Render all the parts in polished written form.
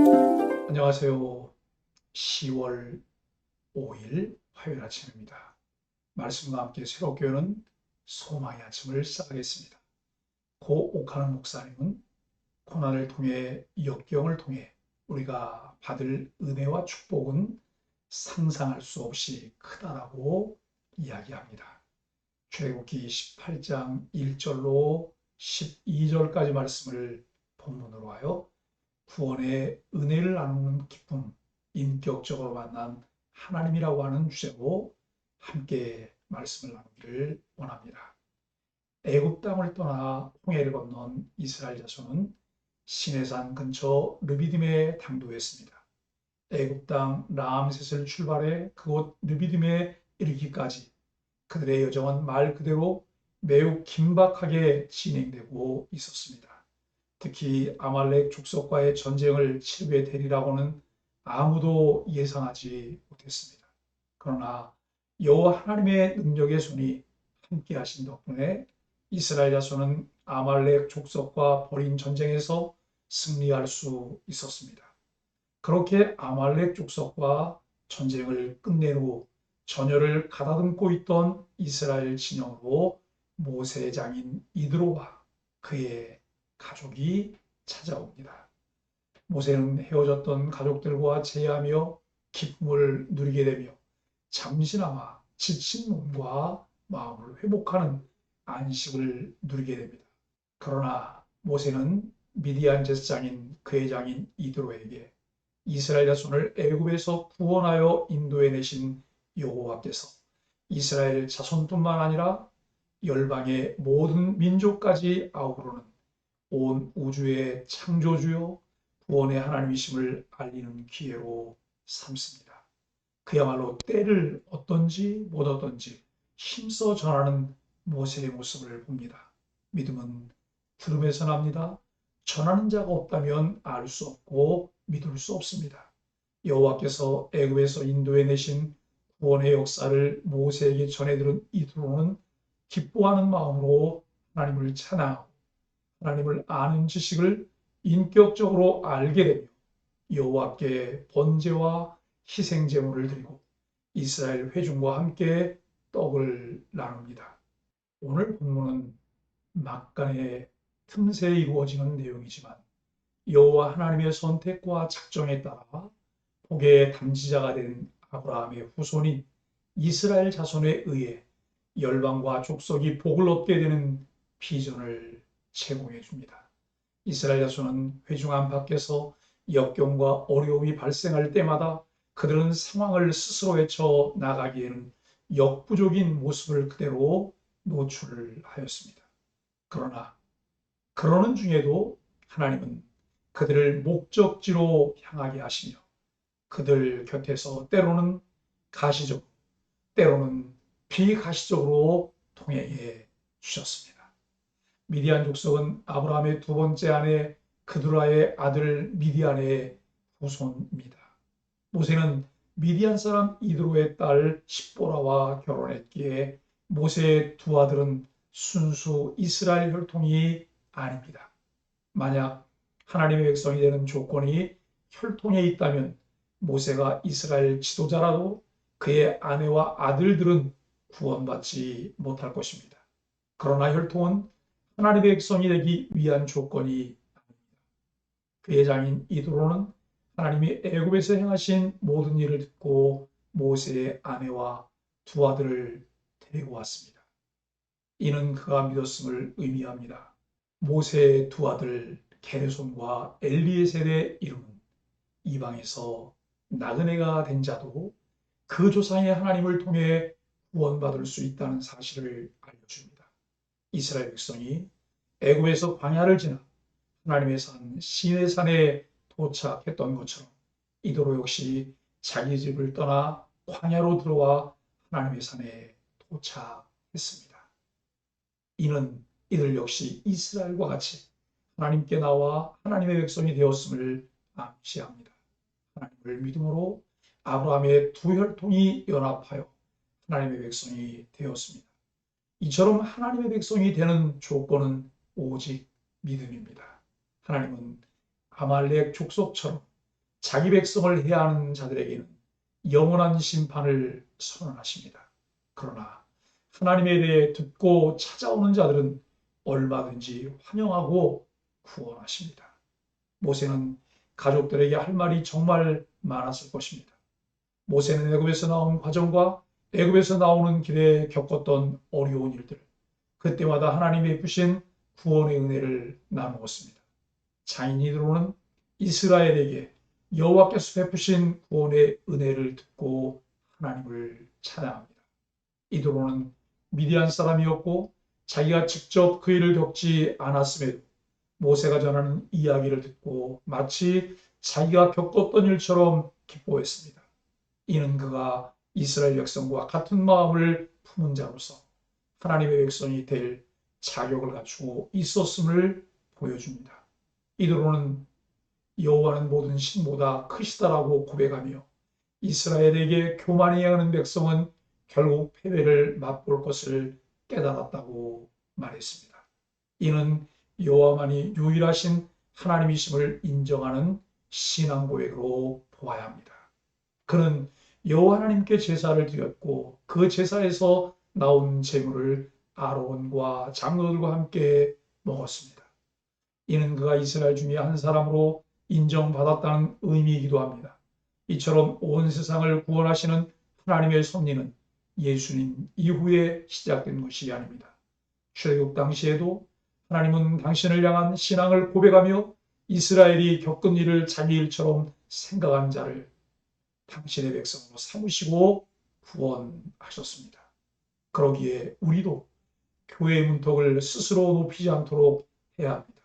안녕하세요. 10월 5일 화요일 아침입니다. 말씀과 함께 새롭게 여는 소망의 아침을 시작하겠습니다. 고 옥하는 목사님은 고난을 통해 역경을 통해 우리가 받을 은혜와 축복은 상상할 수 없이 크다라고 이야기합니다. 출애굽기 18장 1절로 12절까지 말씀을 본문으로 하여 구원의 은혜를 나누는 기쁨, 인격적으로 만난 하나님이라고 하는 주제로 함께 말씀을 나누기를 원합니다. 애굽 땅을 떠나 홍해를 건넌 이스라엘 자손은 시내산 근처 르비딤에 당도했습니다. 애굽 땅 라암셋을 출발해 그곳 르비딤에 이르기까지 그들의 여정은 말 그대로 매우 긴박하게 진행되고 있었습니다. 특히 아말렉 족속과의 전쟁을 치르게 되리라고는 아무도 예상하지 못했습니다. 그러나 여호와 하나님의 능력의 손이 함께 하신 덕분에 이스라엘 자손은 아말렉 족속과 벌인 전쟁에서 승리할 수 있었습니다. 그렇게 아말렉 족속과 전쟁을 끝낸 후 전열을 가다듬고 있던 이스라엘 진영으로 모세의 장인 이드로와 그의 가족이 찾아옵니다. 모세는 헤어졌던 가족들과 재회하며 기쁨을 누리게 되며 잠시나마 지친 몸과 마음을 회복하는 안식을 누리게 됩니다. 그러나 모세는 미디안 제사장인 그의 장인 이드로에게 이스라엘 자손을 애굽에서 구원하여 인도해 내신 여호와께서 이스라엘 자손뿐만 아니라 열방의 모든 민족까지 아우르는 온 우주의 창조주요 구원의 하나님이심을 알리는 기회로 삼습니다. 그야말로 때를 얻든지 못 얻든지 힘써 전하는 모세의 모습을 봅니다. 믿음은 들음에서 납니다. 전하는 자가 없다면 알 수 없고 믿을 수 없습니다. 여호와께서 애굽에서 인도해 내신 구원의 역사를 모세에게 전해들은 이드로는 기뻐하는 마음으로 하나님을 찬양하고 하나님을 아는 지식을 인격적으로 알게 되며 여호와께 번제와 희생 제물을 드리고 이스라엘 회중과 함께 떡을 나눕니다. 오늘 본문은 막간의 틈새에 이루어지는 내용이지만 여호와 하나님의 선택과 작정에 따라 복의 담지자가 된 아브라함의 후손인 이스라엘 자손에 의해 열방과 족속이 복을 얻게 되는 비전을 제공해 줍니다. 이스라엘 자손은 회중 안팎에서 역경과 어려움이 발생할 때마다 그들은 상황을 스스로 헤쳐 나가기에는 역부족인 모습을 그대로 노출하였습니다. 그러나 그러는 중에도 하나님은 그들을 목적지로 향하게 하시며 그들 곁에서 때로는 가시적으로 때로는 비가시적으로 통행해 주셨습니다. 미디안 족속은 아브라함의 두 번째 아내 그두라의 아들 미디안의 후손입니다. 모세는 미디안 사람 이드로의 딸 십보라와 결혼했기에 모세의 두 아들은 순수 이스라엘 혈통이 아닙니다. 만약 하나님의 백성이 되는 조건이 혈통에 있다면 모세가 이스라엘 지도자라도 그의 아내와 아들들은 구원받지 못할 것입니다. 그러나 혈통은 하나님의 백성이 되기 위한 조건이 아닙니다. 그의 장인 이드로는 하나님이 애굽에서 행하신 모든 일을 듣고 모세의 아내와 두 아들을 데리고 왔습니다. 이는 그가 믿었음을 의미합니다. 모세의 두 아들 게르손과 엘리에셀의 이름은 이방에서 나그네가 된 자도 그 조상의 하나님을 통해 구원받을 수 있다는 사실을 알려줍니다. 이스라엘 백성이 애굽에서 광야를 지나 하나님의 산 시내산에 도착했던 것처럼 이도로 역시 자기 집을 떠나 광야로 들어와 하나님의 산에 도착했습니다. 이는 이들 역시 이스라엘과 같이 하나님께 나와 하나님의 백성이 되었음을 암시합니다. 하나님을 믿음으로 아브라함의 두 혈통이 연합하여 하나님의 백성이 되었습니다. 이처럼 하나님의 백성이 되는 조건은 오직 믿음입니다. 하나님은 아말렉 족속처럼 자기 백성을 해하는 자들에게는 영원한 심판을 선언하십니다. 그러나 하나님에 대해 듣고 찾아오는 자들은 얼마든지 환영하고 구원하십니다. 모세는 가족들에게 할 말이 정말 많았을 것입니다. 모세는 애굽에서 나온 과정과 애굽에서 나오는 길에 겪었던 어려운 일들, 그때마다 하나님이 베푸신 구원의 은혜를 나누었습니다. 장인이로는 이스라엘에게 여호와께서 베푸신 구원의 은혜를 듣고 하나님을 찬양합니다. 이드로는 미디안 사람이었고 자기가 직접 그 일을 겪지 않았음에도 모세가 전하는 이야기를 듣고 마치 자기가 겪었던 일처럼 기뻐했습니다. 이는 그가 이스라엘 백성과 같은 마음을 품은 자로서 하나님의 백성이 될 자격을 갖추고 있었음을 보여줍니다. 이드로는 여호와는 모든 신보다 크시다라고 고백하며 이스라엘에게 교만히 행하는 백성은 결국 패배를 맛볼 것을 깨달았다고 말했습니다. 이는 여호와만이 유일하신 하나님이심을 인정하는 신앙 고백으로 보아야 합니다. 그는 여호와 하나님께 제사를 드렸고 그 제사에서 나온 제물을 아론과 장로들과 함께 먹었습니다. 이는 그가 이스라엘 중에 한 사람으로 인정받았다는 의미이기도 합니다. 이처럼 온 세상을 구원하시는 하나님의 섭리는 예수님 이후에 시작된 것이 아닙니다. 출애굽 당시에도 하나님은 당신을 향한 신앙을 고백하며 이스라엘이 겪은 일을 자기 일처럼 생각한 자를 당신의 백성으로 삼으시고 구원하셨습니다. 그러기에 우리도 교회의 문턱을 스스로 높이지 않도록 해야 합니다.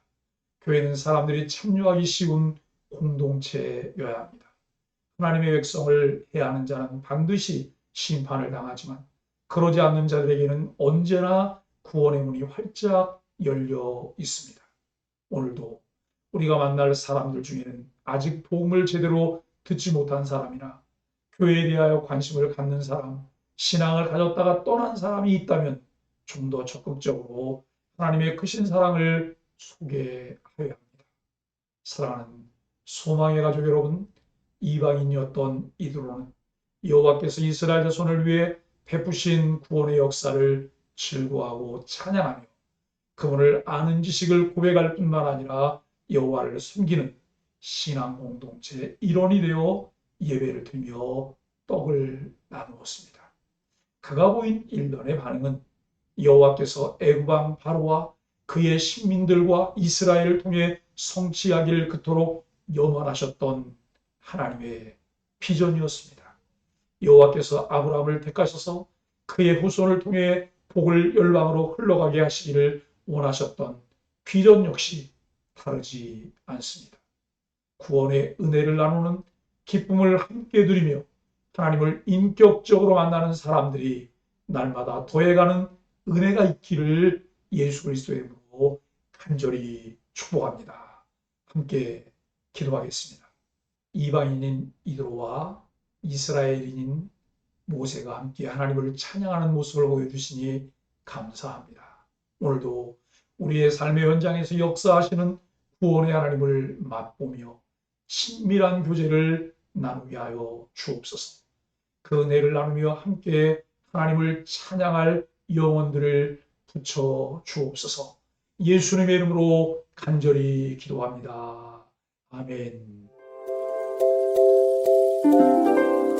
교회는 사람들이 참여하기 쉬운 공동체여야 합니다. 하나님의 백성을 해하는 자는 반드시 심판을 당하지만 그러지 않는 자들에게는 언제나 구원의 문이 활짝 열려 있습니다. 오늘도 우리가 만날 사람들 중에는 아직 복음을 제대로 듣지 못한 사람이나 교회에 대하여 관심을 갖는 사람, 신앙을 가졌다가 떠난 사람이 있다면 좀 더 적극적으로 하나님의 크신 사랑을 소개하여야 합니다. 사랑하는 소망의 가족 여러분, 이방인이었던 이드로는 여호와께서 이스라엘 자손을 위해 베푸신 구원의 역사를 즐거워하고 찬양하며 그분을 아는 지식을 고백할 뿐만 아니라 여호와를 숨기는 신앙 공동체의 일원이 되어 예배를 드리며 떡을 나누었습니다. 그가 보인 일련의 반응은 여호와께서 애굽 왕 바로와 그의 식민들과 이스라엘을 통해 성취하기를 그토록 염원하셨던 하나님의 비전이었습니다. 여호와께서 아브라함을 택하셔서 그의 후손을 통해 복을 열방으로 흘러가게 하시기를 원하셨던 비전 역시 다르지 않습니다. 구원의 은혜를 나누는 기쁨을 함께 누리며 하나님을 인격적으로 만나는 사람들이 날마다 더해가는 은혜가 있기를 예수 그리스도의 이름으로 간절히 축복합니다. 함께 기도하겠습니다. 이방인인 이드로와 이스라엘인인 모세가 함께 하나님을 찬양하는 모습을 보여주시니 감사합니다. 오늘도 우리의 삶의 현장에서 역사하시는 구원의 하나님을 맛보며 친밀한 교제를 나누게 하여 주옵소서. 그 은혜를 나누며 함께 하나님을 찬양할 영혼들을 붙여 주옵소서. 예수님의 이름으로 간절히 기도합니다. 아멘.